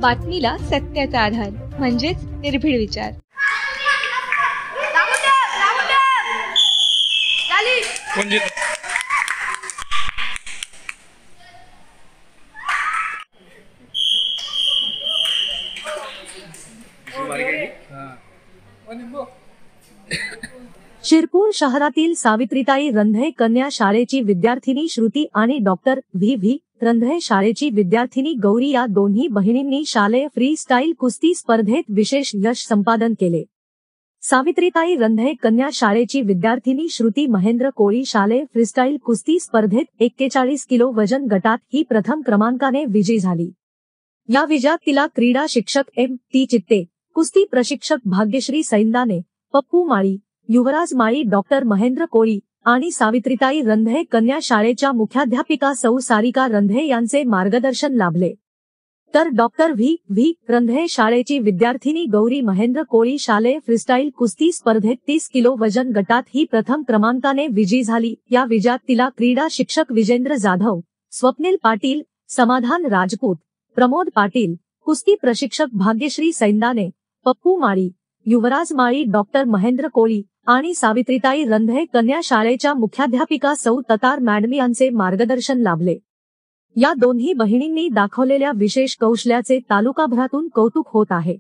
बातमीला सत्याचा आधार म्हणजेच निर्भीड विचार. शिरपूर शहरातील सावित्रीताई रंधे कन्या शाळेची विद्यार्थिनी श्रुती आणि डॉक्टर व्ही रंधे शाळेची विद्यार्थिनी गौरी या दोन्ही बहिणींनी शालेय फ्री स्टाईल कुस्ती स्पर्धेत विशेष यश संपादन केले. सावित्रीताई रंधे कन्या शाळेची विद्यार्थिनी श्रुती महेंद्र कोळी शालेय फ्रीस्टाईल कुस्ती स्पर्धेत 41 किलो वजन गटात ही प्रथम क्रमांकाने विजयी झाली. या विजयात तिला क्रीडा शिक्षक टी चित्ते, कुस्ती प्रशिक्षक भाग्यश्री सैंदाने, पप्पू माळी, युवराज माळी, डॉक्टर महेंद्र कोळी आणि सावित्रीताई रंधे कन्या शाळेच्या मुख्याध्यापिका सौ सारिका रंधे यांचे मार्गदर्शन लाभले. तर डॉक्टर व्ही रंधे शाळेची विद्यार्थिनी गौरी महेंद्र कोळी शालेय फ्रीस्टाईल कुस्ती स्पर्धेत 30 किलो वजन गटात ही प्रथम क्रमांकाने विजयी झाली. या विजयात तिला क्रीडा शिक्षक विजेंद्र जाधव, स्वप्नील पाटील, समाधान राजपूत, प्रमोद पाटील, कुस्ती प्रशिक्षक भाग्यश्री सैंदाने, पप्पू माळी, युवराज माळी, डॉक्टर महेंद्र कोळी आणि सावित्रीताई रंधे कन्या शाळेच्या मुख्याध्यापिका सौ ततार मॅडम यांचे मार्गदर्शन लाभले. या दोन्ही बहिणींनी दाखवलेल्या विशेष कौशल्याचे तालुकाभरातून कौतुक होत आहे.